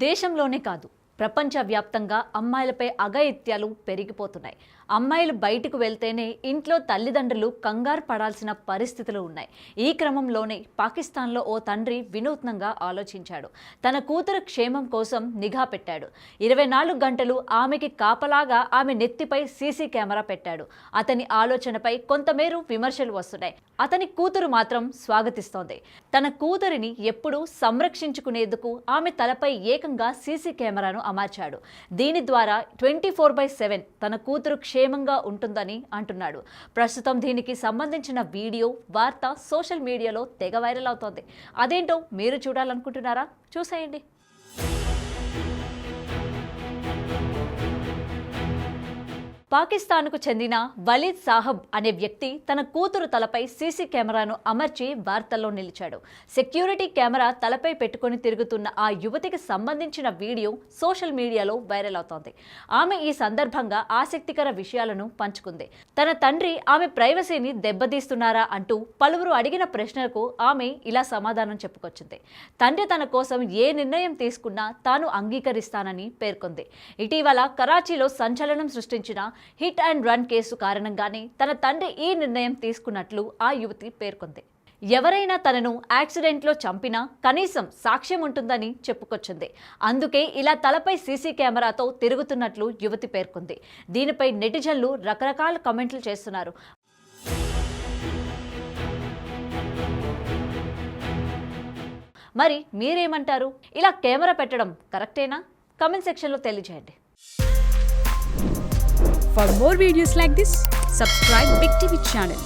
దేశంలోనే కాదు ప్రపంచవ్యాప్తంగా అమ్మాయిలపై అఘాయిత్యాలు పెరిగిపోతున్నాయి. అమ్మాయిలు బయటకు వెళ్తేనే ఇంట్లో తల్లిదండ్రులు కంగారు పడాల్సిన పరిస్థితులు ఉన్నాయి. ఈ క్రమంలోనే పాకిస్తాన్లో ఓ తండ్రి వినూత్నంగా ఆలోచించాడు. తన కూతురు క్షేమం కోసం నిఘా పెట్టాడు. 24 గంటలు ఆమెకి కాపలాగా ఆమె నెత్తిపై సీసీ కెమెరా పెట్టాడు. అతని ఆలోచనపై కొంతమేర విమర్శలు వస్తున్నాయి. అతని కూతురు మాత్రం స్వాగతిస్తోంది. తన కూతురిని ఎప్పుడూ సంరక్షించుకునేందుకు ఆమె తలపై ఏకంగా సీసీ కెమెరాను అమర్చాడు. దీని ద్వారా 24/7 తన కూతురు క్షేమంగా ఉంటుందని అంటున్నాడు. ప్రస్తుతం దీనికి సంబంధించిన వీడియో వార్త సోషల్ మీడియాలో తెగ వైరల్ అవుతోంది. అదేంటో మీరు చూడాలనుకుంటున్నారా? చూసేయండి. పాకిస్తాన్కు చెందిన వలీద్ సాహబ్ అనే వ్యక్తి తన కూతురు తలపై సీసీ కెమెరాను అమర్చి వార్తల్లో నిలిచాడు. సెక్యూరిటీ కెమెరా తలపై పెట్టుకుని తిరుగుతున్న ఆ యువతికి సంబంధించిన వీడియో సోషల్ మీడియాలో వైరల్ అవుతోంది. ఆమె ఈ సందర్భంగా ఆసక్తికర విషయాలను పంచుకుంది. తన తండ్రి ఆమె ప్రైవసీని దెబ్బతీస్తున్నారా అంటూ పలువురు అడిగిన ప్రశ్నలకు ఆమె ఇలా సమాధానం చెప్పుకొచ్చింది. తండ్రి తన కోసం ఏ నిర్ణయం తీసుకున్నా తాను అంగీకరిస్తానని పేర్కొంది. ఇటీవల కరాచీలో సంచలనం సృష్టించిన హిట్ అండ్ రన్ కేసు కారణంగానే తన తండ్రి ఈ నిర్ణయం తీసుకున్నట్లు ఆ యువతి పేర్కొంది. ఎవరైనా తనను యాక్సిడెంట్లో చంపినా కనీసం సాక్ష్యం ఉంటుందని చెప్పుకొచ్చింది. అందుకే ఇలా తలపై సీసీ కెమెరాతో తిరుగుతున్నట్లు యువతి పేర్కొంది. దీనిపై నెటిజన్లు రకరకాల కామెంట్లు చేస్తున్నారు. మరి మీరేమంటారు? ఇలా కెమెరా పెట్టడం కరెక్టేనా? కామెంట్ సెక్షన్లో తెలియజేయండి. For more videos like this, subscribe Big TV channel.